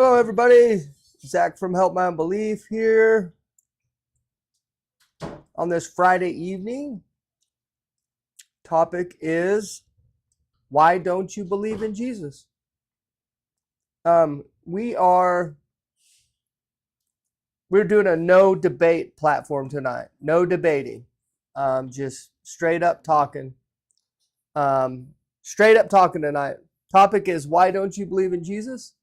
Hello, everybody. Zach from Help My Unbelief here on this Friday evening. Topic is, why don't you believe in Jesus? We're doing a no debate platform tonight. No debating. Just straight up talking. Straight up talking tonight. Topic is, why don't you believe in Jesus?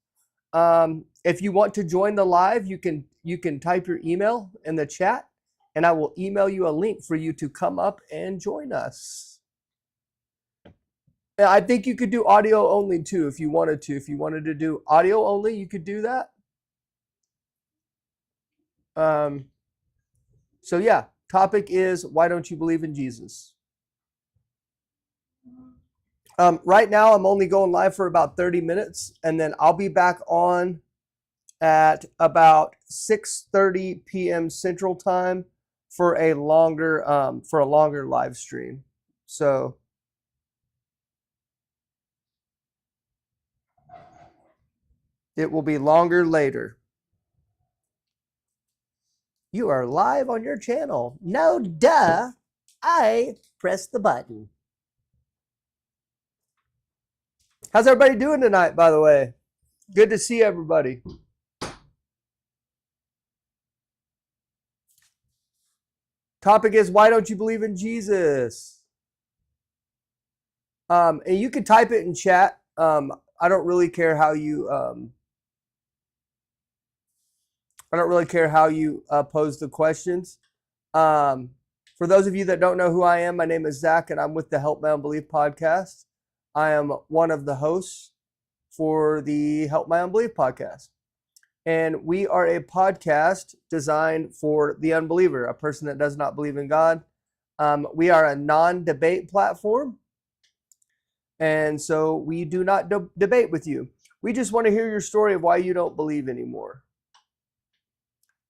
If you want to join the live, you can type your email in the chat, and I will email you a link for you to come up and join us. I think you could do audio only too if you wanted to. If you wanted to do audio only, you could do that. So yeah, topic is, why don't you believe in Jesus? Right now, I'm only going live for about 30 minutes, and then I'll be back on at about 6:30 p.m. Central Time for a longer live stream. So it will be longer later. You are live on your channel. No duh. I pressed the button. How's everybody doing tonight, by the way? Good to see everybody. Topic is, why don't you believe in Jesus? And you can type it in chat. I don't really care how you pose the questions. For those of you that don't know who I am, my name is Zach, and I'm with the Help My Unbelief podcast. I am one of the hosts for the Help My Unbelief podcast. And we are a podcast designed for the unbeliever, a person that does not believe in God. We are a non-debate platform. And so we do not debate with you. We just want to hear your story of why you don't believe anymore.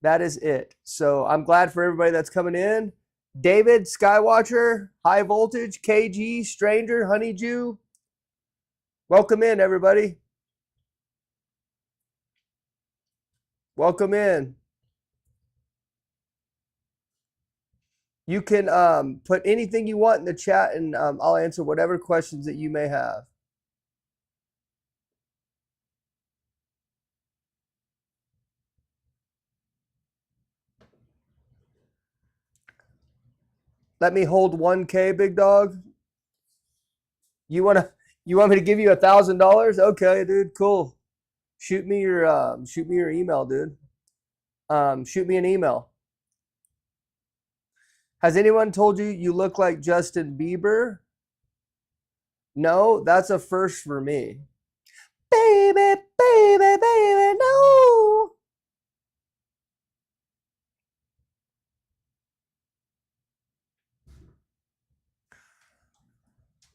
That is it. So I'm glad for everybody that's coming in. David, Skywatcher, High Voltage, KG, Stranger, Honeydew. Welcome in, everybody. Welcome in. You can put anything you want in the chat, and I'll answer whatever questions that you may have. Let me hold 1K, big dog. You want me to give you $1,000? Okay, dude, cool. Shoot me your email, dude. Shoot me an email. Has anyone told you you look like Justin Bieber? No, that's a first for me. Baby, baby, baby, no.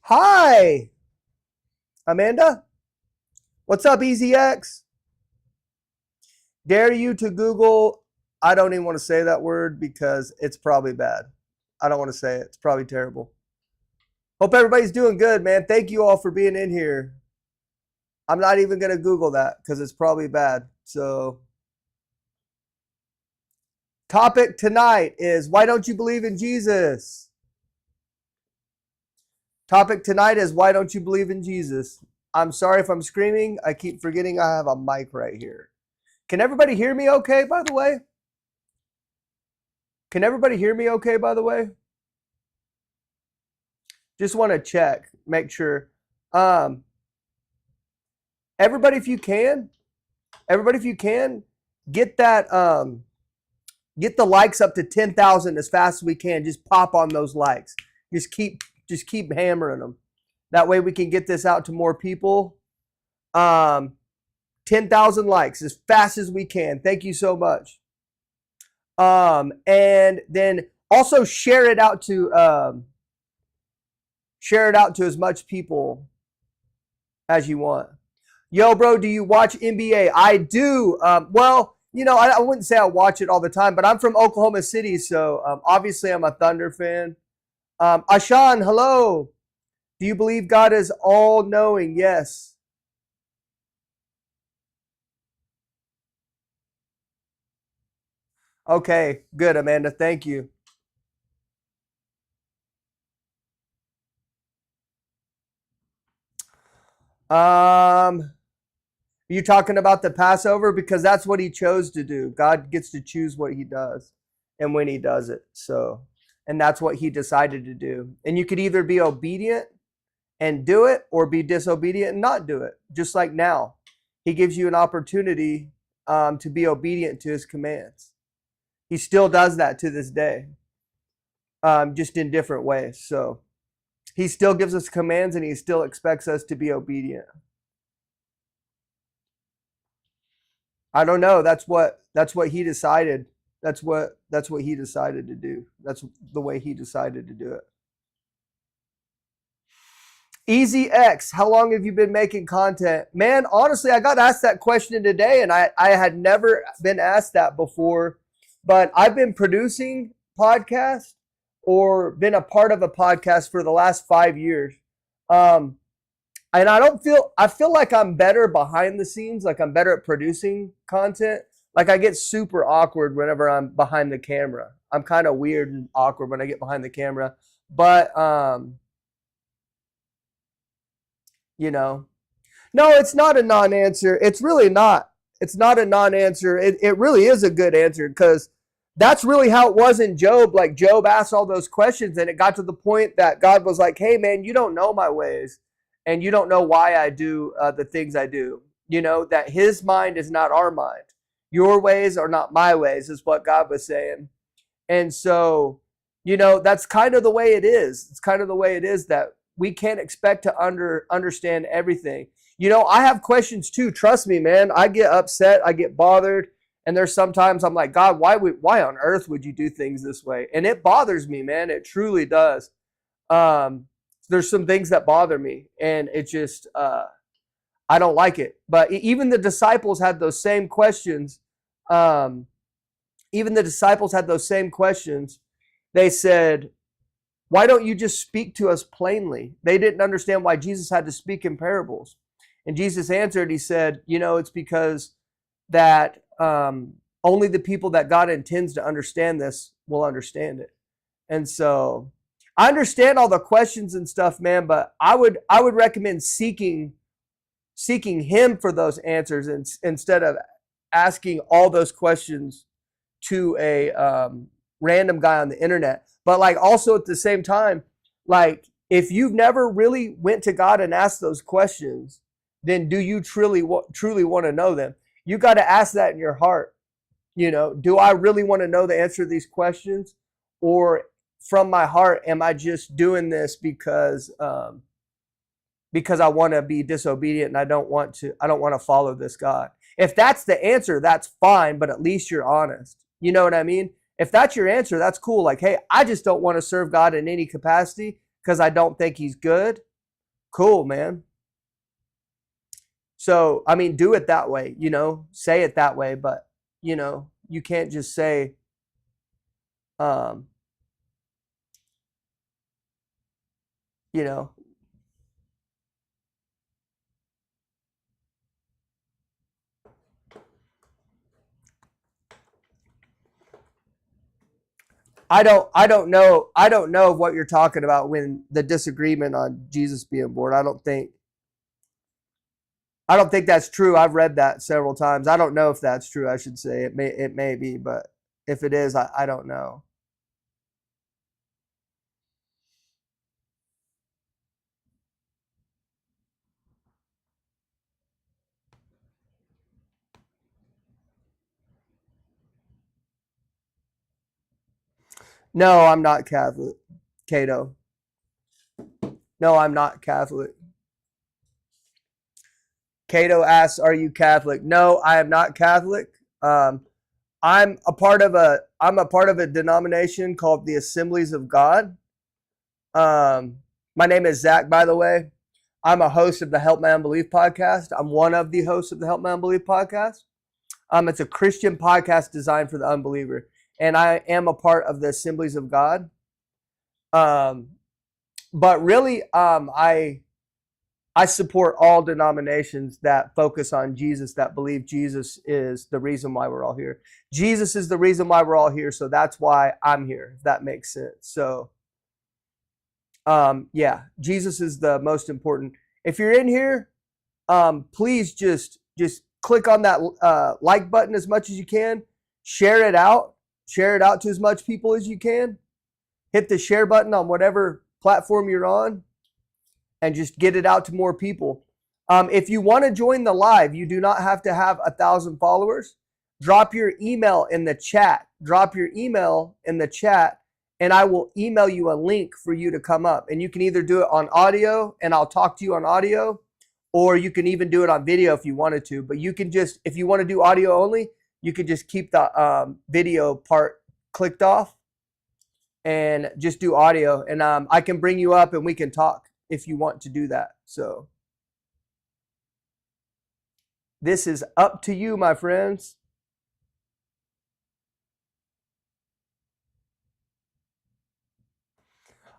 Hi, Amanda. What's up, EasyX? Dare you to Google, I don't even want to say that word because it's probably bad. I don't want to say it. It's probably terrible. Hope everybody's doing good, man. Thank you all for being in here. I'm not even going to Google that because it's probably bad. So, topic tonight is, why don't you believe in Jesus? Topic tonight is, why don't you believe in Jesus? I'm sorry if I'm screaming. I keep forgetting I have a mic right here. Can everybody hear me okay, by the way? Can everybody hear me okay, by the way? Just want to check, make sure. Everybody, if you can, get that, get the likes up to 10,000 as fast as we can. Just pop on those likes. Just keep hammering them. That way we can get this out to more people. 10,000 likes as fast as we can. Thank you so much. And then also share it out to as much people as you want. Yo, bro, do you watch NBA? I do. Well, you know, I wouldn't say I watch it all the time, but I'm from Oklahoma City, so obviously I'm a Thunder fan. Ashan, hello. Do you believe God is all-knowing? Yes. Okay, good, Amanda. Thank you. Are you talking about the Passover? Because that's what he chose to do. God gets to choose what he does and when he does it. So, and that's what he decided to do. And you could either be obedient and do it or be disobedient and not do it. Just like now, he gives you an opportunity to be obedient to his commands. He still does that to this day, just in different ways. So he still gives us commands and he still expects us to be obedient. I don't know. That's what he decided. That's what he decided to do. That's the way he decided to do it. Easy X, how long have you been making content? Man, honestly, I got asked that question today, and I had never been asked that before. But I've been producing podcasts or been a part of a podcast for the last 5 years. Um, and I feel like I'm better behind the scenes, like I'm better at producing content. Like I get super awkward whenever I'm behind the camera. I'm kind of weird and awkward when I get behind the camera. But you know, no, it's not a non-answer. It's really not. It's not a non-answer. It really is a good answer because that's really how it was in Job. Like Job asked all those questions and it got to the point that God was like, hey, man, you don't know my ways and you don't know why I do the things I do. You know, that his mind is not our mind. Your ways are not my ways is what God was saying. And so, that's kind of the way it is. It's kind of the way it is that we can't expect to understand everything. I have questions too. Trust me, man. I get upset. I get bothered. And there's sometimes I'm like, God, why on earth would you do things this way? And it bothers me, man. It truly does. There's some things that bother me, and it just I don't like it. But even the disciples had those same questions. Um, Even the disciples had those same questions. They said, why don't you just speak to us plainly? They didn't understand why Jesus had to speak in parables. And Jesus answered, he said, it's because that only the people that God intends to understand this will understand it. And so I understand all the questions and stuff, man, but I would recommend seeking him for those answers instead of asking all those questions to a random guy on the internet. But like also at the same time, like if you've never really went to God and asked those questions, then do you truly want to know them? You got to ask that in your heart. Do I really want to know the answer to these questions, or from my heart, am I just doing this because I want to be disobedient and I don't want to follow this God? If that's the answer, that's fine, but at least you're honest. You know what I mean? If that's your answer, that's cool. Like, hey, I just don't want to serve God in any capacity because I don't think he's good. Cool, man. So, I mean, do it that way, say it that way, but, you can't just say, um, you know, I don't know what you're talking about when the disagreement on Jesus being born. I don't think that's true. I've read that several times. I don't know if that's true. I should say it may be, but if it is, I don't know. No, I'm not Catholic, Cato. No, I'm not Catholic. Cato asks, "Are you Catholic?" No, I am not Catholic. Um, I'm a part of a denomination called the Assemblies of God. Um, my name is Zach, by the way. I'm a host of the Help My Unbelief podcast. I'm one of the hosts of the Help My Unbelief podcast. It's a Christian podcast designed for the unbeliever, and I am a part of the Assemblies of God. Um, but really, I support all denominations that focus on Jesus, that believe Jesus is the reason why we're all here. Jesus is the reason why we're all here, so that's why I'm here, if that makes sense. So, yeah, Jesus is the most important. If you're in here, please just click on that like button as much as you can. Share it out. Share it out to as much people as you can. Hit the share button on whatever platform you're on and just get it out to more people. If you want to join the live, you do not have to have 1,000 followers. Drop your email in the chat. Drop your email in the chat, and I will email you a link for you to come up. And you can either do it on audio, and I'll talk to you on audio, or you can even do it on video if you wanted to. But you can just, if you want to do audio only, you can just keep the video part clicked off and just do audio. And I can bring you up and we can talk if you want to do that. So this is up to you, my friends.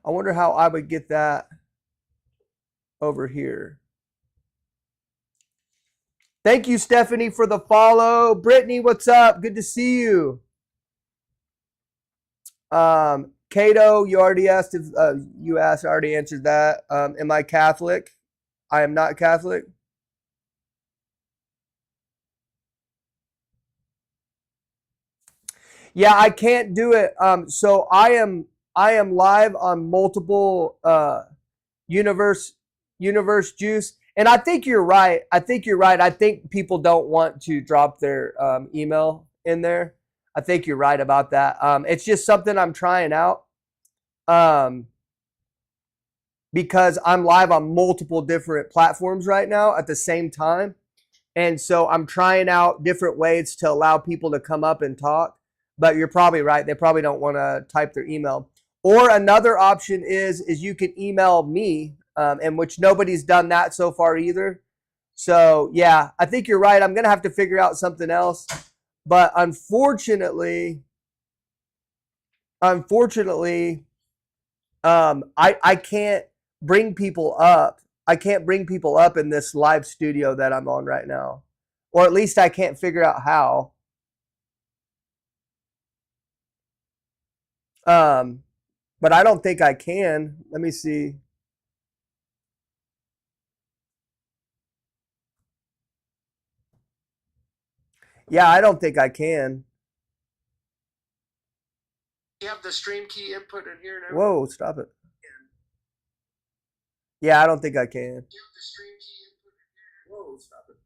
I wonder how I would get that over here. Thank you, Stephanie, for the follow. Brittany, what's up? Good to see you. Cato, you already asked if you asked, I already answered that. Am I Catholic? I am not Catholic. Yeah, I can't do it. So I am live on multiple universe juice. And I think you're right. I think people don't want to drop their email in there. I think you're right about that. It's just something I'm trying out because I'm live on multiple different platforms right now at the same time. And so I'm trying out different ways to allow people to come up and talk. But you're probably right. They probably don't want to type their email. Or another option is you can email me, and which nobody's done that so far either. So yeah, I think you're right. I'm gonna have to figure out something else. But unfortunately, I can't bring people up. I can't bring people up in this live studio that I'm on right now, or at least I can't figure out how. But I don't think I can. Let me see. Yeah, I don't think I can. You have the stream key input in here now. Whoa, stop it. Yeah, I don't think I can. You have the stream key input in here. Whoa, stop it.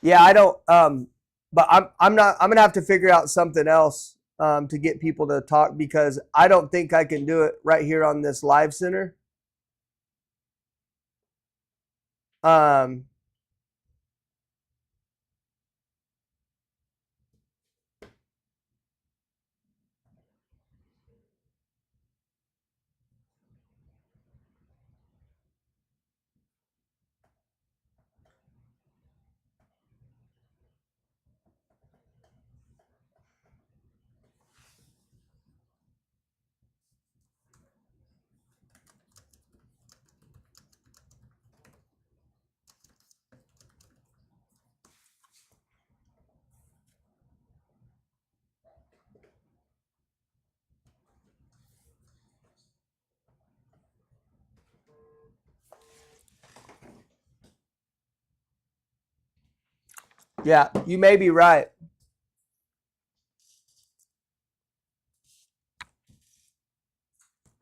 Yeah, I don't. But I'm gonna have to figure out something else to get people to talk because I don't think I can do it right here on this live center. Yeah, you may be right.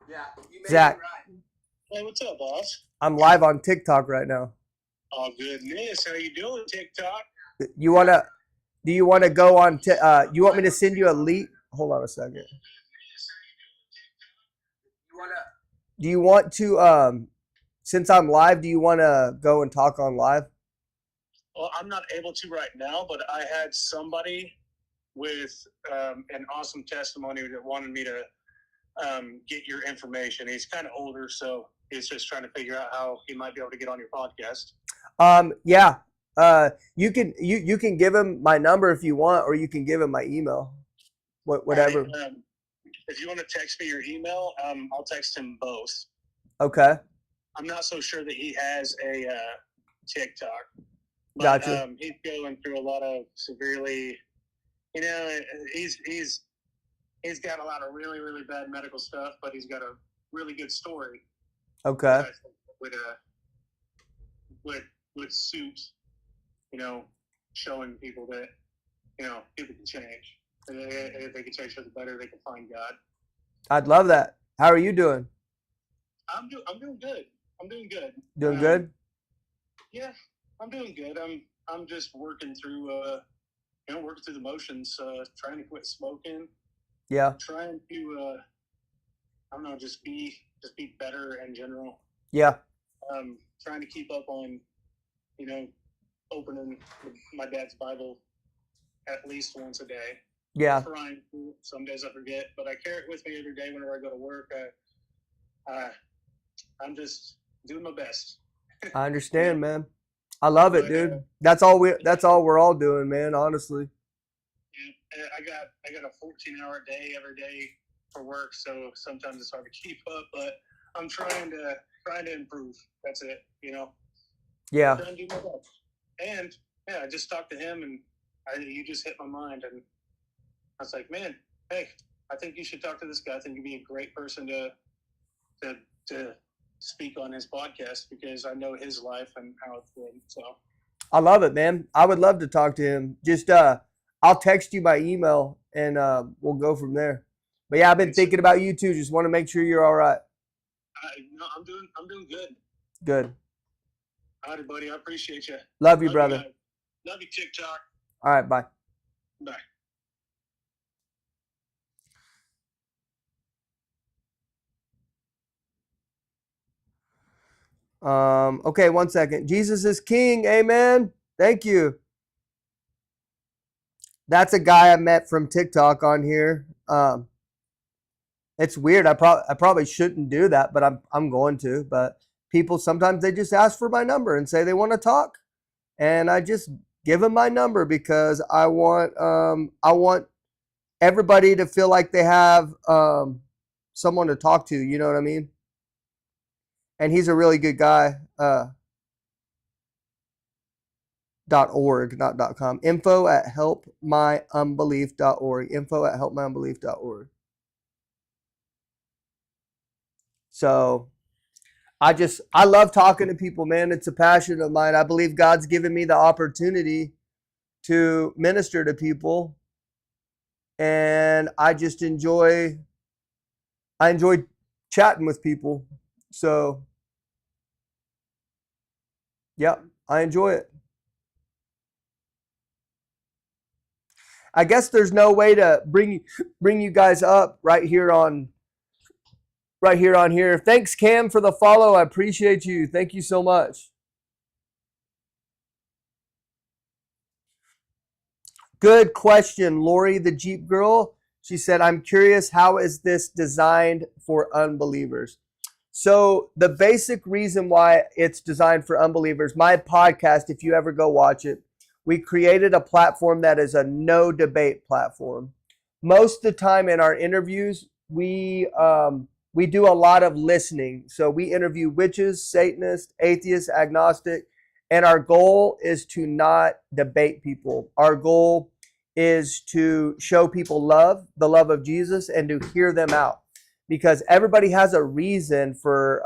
Yeah, you may Zach, be right. Hey, what's up, boss? I'm live on TikTok right now. Oh, goodness. How you doing, TikTok? You wanna? Do you want to go on? You want me to send you a link? Hold on a second. Do you want to? Since I'm live, do you want to go and talk on live? Well, I'm not able to right now, but I had somebody with an awesome testimony that wanted me to get your information. He's kind of older, so he's just trying to figure out how he might be able to get on your podcast. Yeah. You can give him my number if you want, or you can give him my email. Whatever. if you want to text me your email, I'll text him both. Okay. I'm not so sure that he has a TikTok, but Gotcha. he's going through a lot of severely, he's got a lot of really, really bad medical stuff, but he's got a really good story. Okay. Would suit, showing people that, people can change. If they can change for the better, they can find God. I'd love that. How are you doing? I'm doing good. Doing good? Yeah, I'm doing good. I'm just working through the motions, trying to quit smoking. Yeah. Trying to I don't know, just be better in general. Yeah. Trying to keep up on, opening my dad's Bible at least once a day. Yeah. Trying to. Some days I forget, but I carry it with me every day whenever I go to work. I'm just doing my best. I understand, man. I love it, dude. That's all we're all doing, man, honestly. I got a 14-hour day every day for work, so sometimes it's hard to keep up, but I'm trying to improve. That's it, Yeah. I'm trying to do my best. And I just talked to him, and you just hit my mind, and I was like, man, hey, I think you should talk to this guy. I think he'd be a great person to speak on his podcast, because I know his life and how it's been. So I love it, man. I would love to talk to him. Just I'll text you by email and we'll go from there. But yeah, I've been thinking about you too. Just want to make sure you're all right. No, I'm doing good. Good. All right, buddy. I appreciate you. Love you, brother. Love you, TikTok. All right, bye. Bye. Okay, 1 second. Jesus is King. Amen. Thank you. That's a guy I met from TikTok on here. It's weird. I probably shouldn't do that, but I'm going to. But people sometimes they just ask for my number and say they want to talk, and I just give them my number because I want everybody to feel like they have someone to talk to. You know what I mean? And he's a really good guy. .org, not .com. info@helpmyunbelief.org. info@helpmyunbelief.org. So I love talking to people, man. It's a passion of mine. I believe God's given me the opportunity to minister to people. And I just enjoy chatting with people. So yeah, I enjoy it. I guess there's no way to bring you guys up right here on here. Thanks, Cam, for the follow. I appreciate you. Thank you so much. Good question, Lori, the Jeep girl. She said, I'm curious, how is this designed for unbelievers? So the basic reason why it's designed for unbelievers, my podcast, if you ever go watch it, we created a platform that is a no debate platform. Most of the time in our interviews, we do a lot of listening. So we interview witches, Satanists, atheists, agnostic, and our goal is to not debate people. Our goal is to show people love, the love of Jesus, and to hear them out. Because everybody has a reason for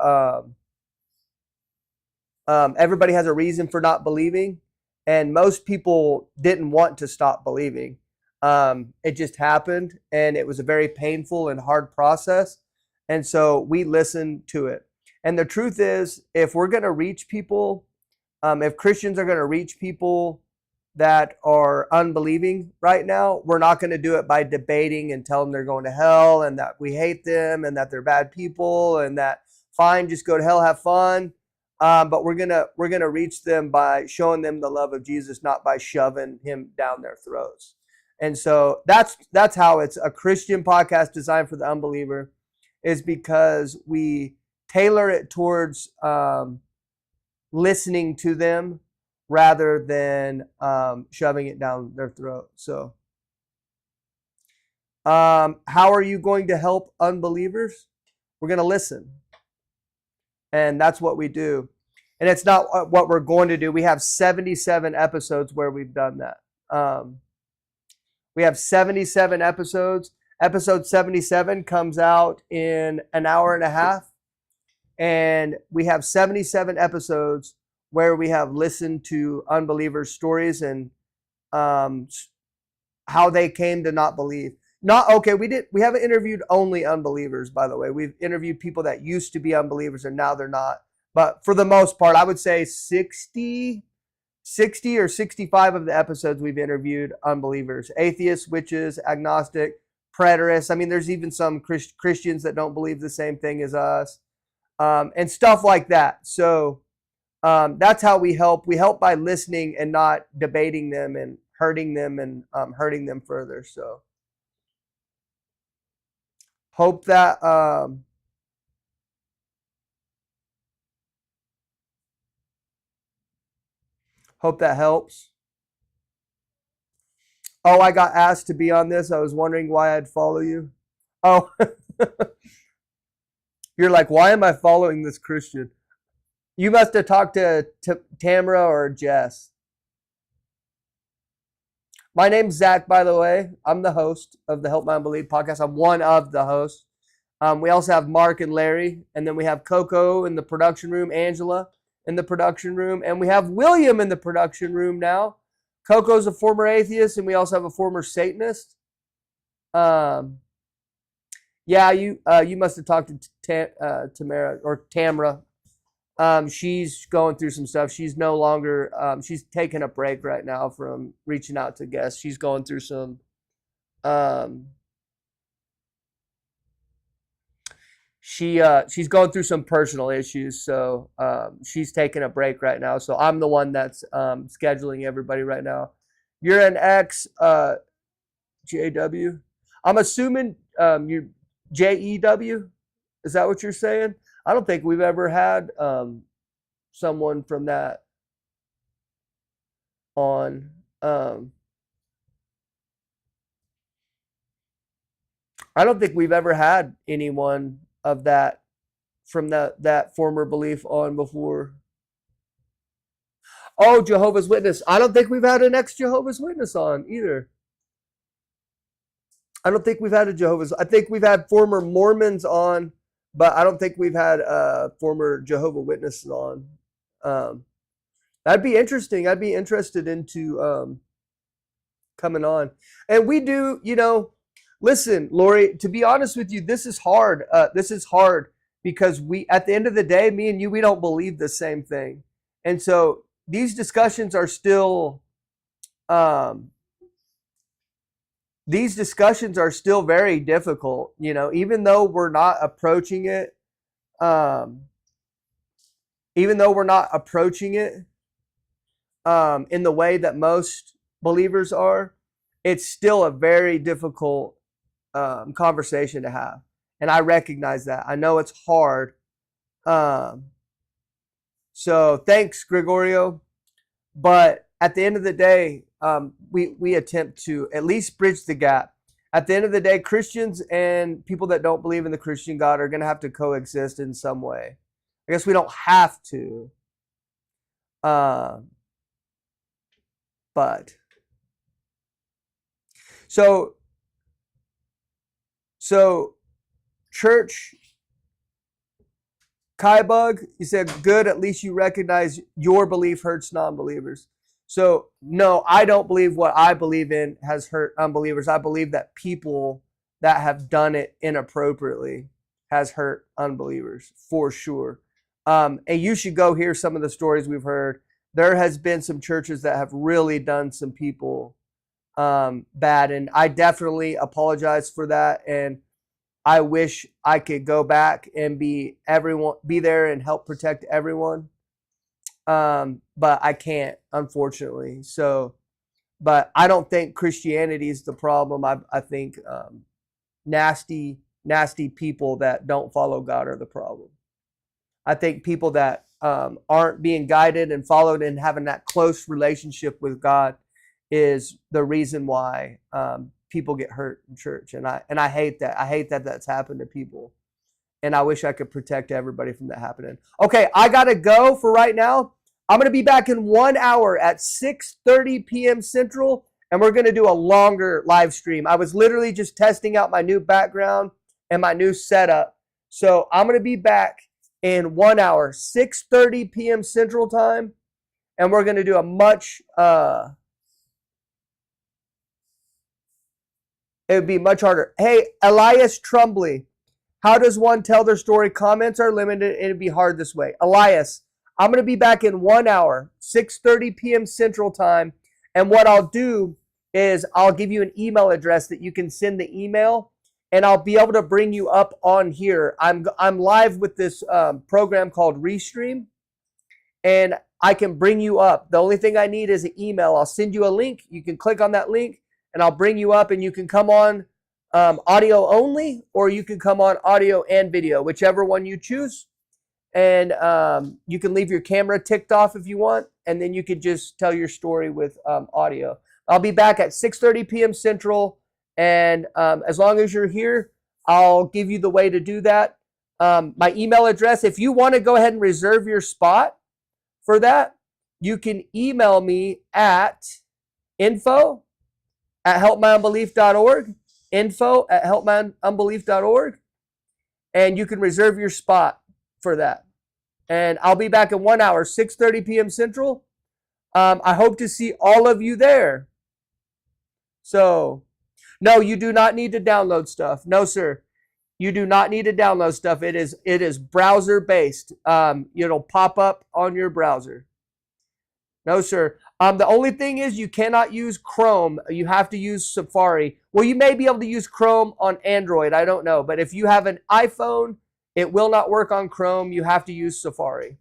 not believing, and most people didn't want to stop believing. It just happened, and it was a very painful and hard process. And so we listened to it. And the truth is, if we're going to reach people, if Christians are going to reach people that are unbelieving right now, we're not going to do it by debating and telling them they're going to hell and that we hate them and that they're bad people and that fine, just go to hell, have fun. But we're gonna reach them by showing them the love of Jesus, not by shoving him down their throats. And so that's how it's a Christian podcast designed for the unbeliever, is because we tailor it towards listening to them rather than shoving it down their throat. So How are you going to help unbelievers? We're going to listen. And that's what we do. And it's not what we're going to do. We have 77 episodes where we've done that. We have 77 episodes. Episode 77 comes out in an hour and a half. And we have 77 episodes where we have listened to unbelievers' stories and how they came to not believe. We haven't interviewed only unbelievers, by the way. We've interviewed people that used to be unbelievers and now they're not. But for the most part, I would say 60 or 65 of the episodes we've interviewed unbelievers, atheists, witches, agnostic, preterists. I mean, there's even some Christians that don't believe the same thing as us, and stuff like that. So that's how we help. We help by listening and not debating them and hurting them further. So hope that helps. Oh, I got asked to be on this. I was wondering why I'd follow you. Oh, you're like, why am I following this Christian? You must have talked to Tamara or Jess. My name's Zach, by the way. I'm the host of the Help My Unbelief podcast. I'm one of the hosts. We also have Mark and Larry, and then we have Coco in the production room, Angela in the production room, and we have William in the production room now. Coco's a former atheist, and we also have a former Satanist. Yeah, you must have talked to Tamara or Tamara. She's going through some stuff. She's no longer, she's taking a break right now from reaching out to guests. She's going through some, she's going through some personal issues. So, she's taking a break right now. So I'm the one that's, scheduling everybody right now. You're an ex, JW. I'm assuming, you're JEW. Is that what you're saying? I don't think we've ever had someone from that on. I don't think we've ever had anyone of that from that former belief on before. Oh, Jehovah's Witness. I don't think we've had an ex-Jehovah's Witness on either. I don't think we've had a Jehovah's. I think we've had former Mormons on, but I don't think we've had former Jehovah Witnesses on. That'd be interesting. I'd be interested into coming on. And we do, listen, Lori, to be honest with you, this is hard. This is hard because at the end of the day, me and you, we don't believe the same thing. And so these discussions are still, very difficult, even though we're not approaching it, in the way that most believers are, it's still a very difficult conversation to have. And I recognize that. I know it's hard. So thanks, Gregorio. But at the end of the day, we attempt to at least bridge the gap. At the end of the day, Christians and people that don't believe in the Christian God are going to have to coexist in some way. I guess we don't have to. But so church, Kybug, you said, good, at least you recognize your belief hurts non-believers. So no, I don't believe what I believe in has hurt unbelievers. I believe that people that have done it inappropriately has hurt unbelievers for sure. And you should go hear some of the stories we've heard. There has been some churches that have really done some people bad, and I definitely apologize for that. And I wish I could go back and be there and help protect everyone. But I can't, unfortunately. So, but I don't think Christianity is the problem. I think nasty people that don't follow God are the problem. I think people that aren't being guided and followed and having that close relationship with God is the reason why people get hurt in church, and I hate that. I hate that that's happened to people, and I wish I could protect everybody from that happening. Okay, I gotta go for right now. I'm gonna be back in 1 hour at 6:30 p.m. Central, and we're gonna do a longer live stream. I was literally just testing out my new background and my new setup, so I'm gonna be back in 1 hour, 6:30 p.m. Central Time, and we're gonna do a much it would be much harder. Hey, Elias Trumbly, how does one tell their story? Comments are limited. It'd be hard this way. Elias, I'm going to be back in 1 hour, 6:30 p.m. Central Time. And what I'll do is I'll give you an email address that you can send the email, and I'll be able to bring you up on here. I'm live with this program called Restream, and I can bring you up. The only thing I need is an email. I'll send you a link. You can click on that link, and I'll bring you up, and you can come on audio only, or you can come on audio and video, whichever one you choose. And you can leave your camera ticked off if you want, and then you could just tell your story with audio. I'll be back at 6:30 p.m. Central, and as long as you're here, I'll give you the way to do that. My email address, if you want to go ahead and reserve your spot for that, you can email me at info@helpmyunbelief.org, info@helpmyunbelief.org, and you can reserve your spot for that. And I'll be back in 1 hour, 6:30 p.m. Central. I hope to see all of you there. So, no, you do not need to download stuff. No, sir. You do not need to download stuff. It is browser based. It'll pop up on your browser. No, sir. The only thing is you cannot use Chrome. You have to use Safari. Well, you may be able to use Chrome on Android. I don't know. But if you have an iPhone, it will not work on Chrome. You have to use Safari.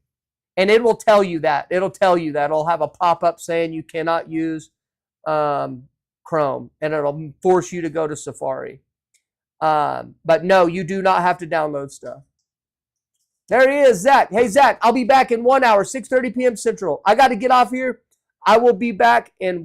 And it will tell you that. It'll tell you that. It'll have a pop-up saying you cannot use Chrome. And it'll force you to go to Safari. But no, you do not have to download stuff. There he is, Zach. Hey, Zach, I'll be back in 1 hour, 6:30 p.m. Central. I got to get off here. I will be back in